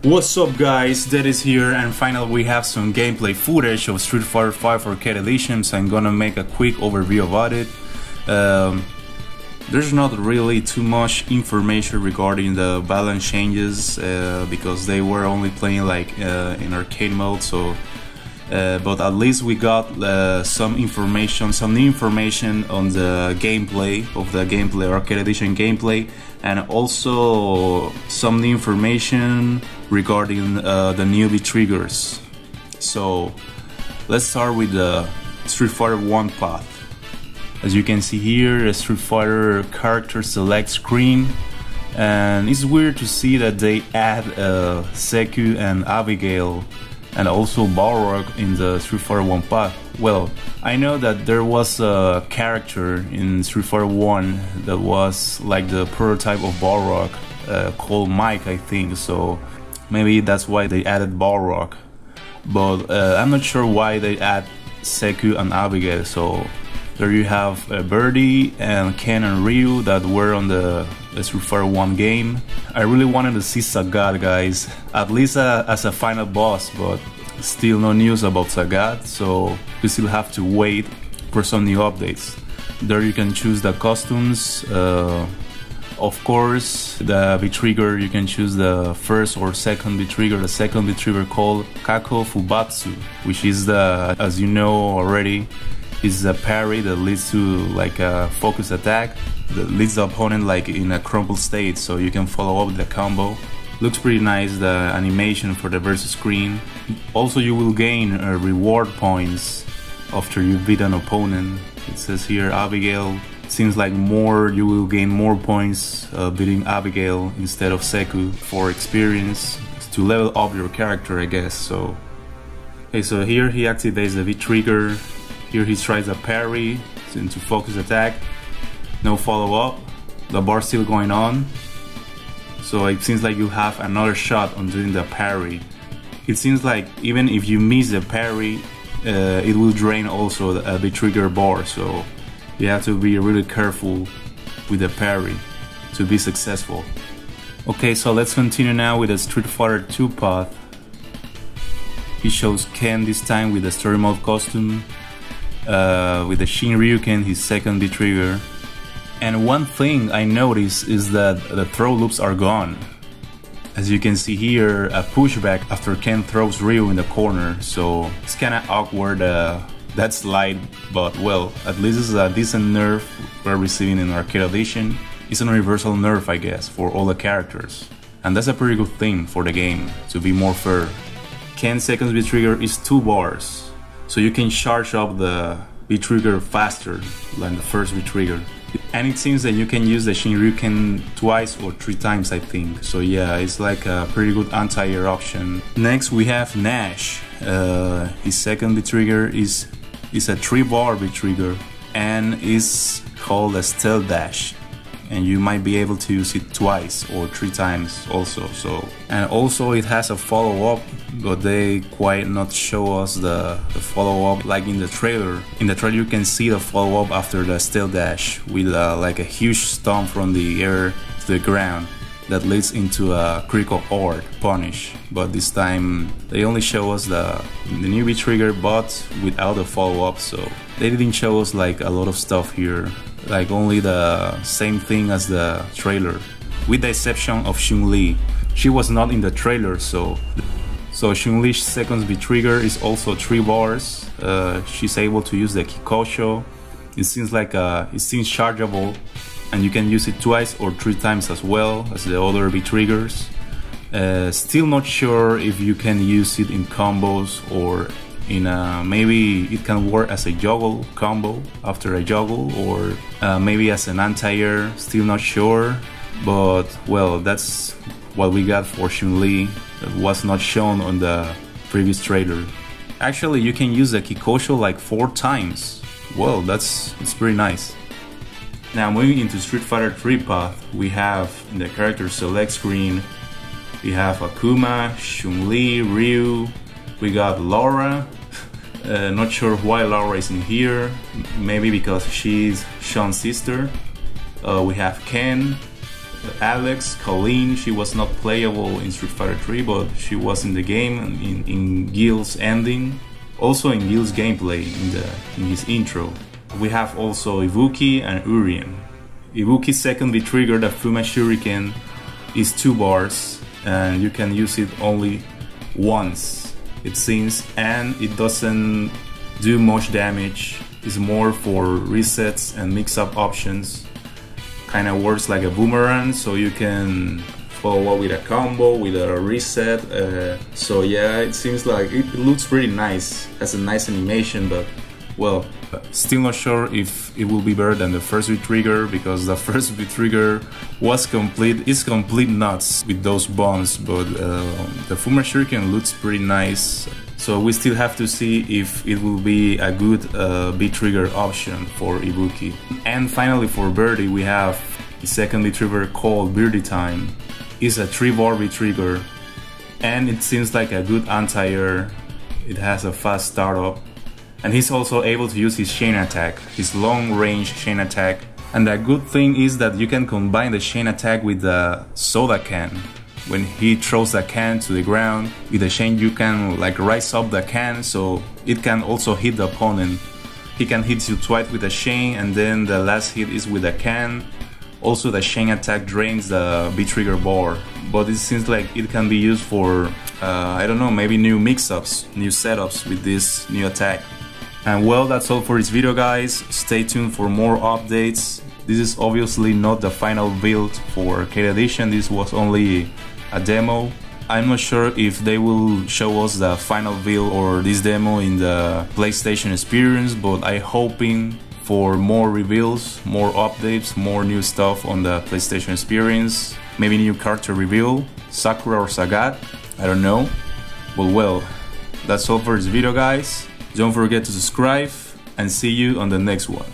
What's up guys, DeadAceBS here, and finally we have some gameplay footage of Street Fighter 5 Arcade Edition, so I'm gonna make a quick overview about it. There's not really too much information regarding the balance changes because they were only playing like in arcade mode, so but at least we got some new information on the gameplay of the Arcade Edition gameplay, and also some new information regarding the newbie triggers. So let's start with the Street Fighter 1 path. As you can see here, the Street Fighter character select screen, and it's weird to see that they add Seku and Abigail and also Balrog in the Street Fighter 1 path. Well, I know that there was a character in Street Fighter 1 that was like the prototype of Balrog, called Mike, I think, so maybe that's why they added Balrog. But I'm not sure why they add Seku and Abigail, so there you have Birdie and Ken and Ryu that were on the Street Fighter 1 game. I really wanted to see Sagat, guys, at least as a final boss, but still no news about Sagat, so we still have to wait for some new updates. There you can choose the costumes. Of course, the V-Trigger, you can choose the first or second V-Trigger. The second V-Trigger called Kako Fubatsu, which is the, as you know already, is a parry that leads to like a focus attack that leads the opponent like in a crumpled state, so you can follow up with the combo. Looks pretty nice, the animation for the versus screen. Also, you will gain reward points after you beat an opponent. It says here Abigail. Seems like you will gain more points beating Abigail instead of Seku for experience to level up your character, I guess. So okay, so here he activates the V-Trigger. Here he tries a parry into focus attack. No follow-up. The bar's still going on. So it seems like you have another shot on doing the parry. It seems like even if you miss the parry, it will drain also the V-Trigger bar. So you have to be really careful with the parry to be successful. Okay, so let's continue now with the Street Fighter 2 path. He shows Ken this time with the story mode costume. With the Shin Ryuken, his second V-Trigger. And one thing I noticed is that the throw loops are gone. As you can see here, a pushback after Ken throws Ryu in the corner, so it's kinda awkward, that slide, but well, at least it's a decent nerf we're receiving in Arcade Edition. It's a universal nerf, I guess, for all the characters. And that's a pretty good thing for the game, to be more fair. Ken's second V-Trigger is 2 bars, so you can charge up the V-Trigger faster than the first V-Trigger. And it seems that you can use the Shinryuken twice or 3 times, I think. So yeah, it's like a pretty good anti-air option. Next we have Nash. His second V-Trigger is a 3-bar V-Trigger and is called a Stealth Dash. And you might be able to use it twice or 3 times also. So, and also it has a follow-up, but they quite not show us the follow-up like in the trailer. In the trailer you can see the follow-up after the Stealth Dash with like a huge stomp from the air to the ground that leads into a critical art punish. But this time they only show us the new V-Trigger, but without the follow-up, so they didn't show us like a lot of stuff here. Like only the same thing as the trailer, with the exception of Chun-Li. She was not in the trailer, so Chun-Li's second V-Trigger is also 3 bars. She's able to use the Kikosho. It seems like it seems chargeable, and you can use it twice or 3 times as well as the other V-Triggers. Still not sure if you can use it in combos or in maybe it can work as a juggle combo after a juggle, or maybe as an anti-air. Still not sure, but well, that's what we got for Chun-Li that was not shown on the previous trailer. Actually, you can use the Kikosho like 4 times. Well, it's pretty nice. Now moving into Street Fighter 3 path, we have in the character select screen, we have Akuma, Chun-Li, Ryu. We got Laura. Not sure why Laura is in here. Maybe because she's Sean's sister. We have Ken, Alex, Colleen. She was not playable in Street Fighter 3, but she was in the game in Gil's ending. Also in Gil's gameplay in his intro. We have also Ibuki and Urien. Ibuki's second V-trigger, the Fuma Shuriken, is 2 bars and you can use it only once, it seems, and it doesn't do much damage. It's more for resets and mix-up options. Kinda works like a boomerang, so you can follow up with a combo, with a reset. So yeah, it seems like it looks pretty nice, has a nice animation, but well, still not sure if it will be better than the first V-trigger, because the first V-trigger was it's complete nuts with those bombs, but the Fuma Shuriken looks pretty nice. So we still have to see if it will be a good V-trigger option for Ibuki. And finally for Birdie, we have the second V-trigger called Birdie Time. It's a 3-bar V-trigger and it seems like a good anti-air. It has a fast startup. And he's also able to use his chain attack, his long range chain attack. And the good thing is that you can combine the chain attack with the soda can. When he throws the can to the ground, with the chain you can like rise up the can, so it can also hit the opponent. He can hit you twice with the chain, and then the last hit is with the can. Also the chain attack drains the V-trigger bar, but it seems like it can be used for, I don't know, maybe new mix-ups, new setups with this new attack. And well, that's all for this video, guys. Stay tuned for more updates. This is obviously not the final build for Arcade Edition, this was only a demo. I'm not sure if they will show us the final build or this demo in the PlayStation Experience, but I'm hoping for more reveals, more updates, more new stuff on the PlayStation Experience. Maybe new character reveal, Sakura or Sagat, I don't know. But well, that's all for this video, guys. Don't forget to subscribe and see you on the next one.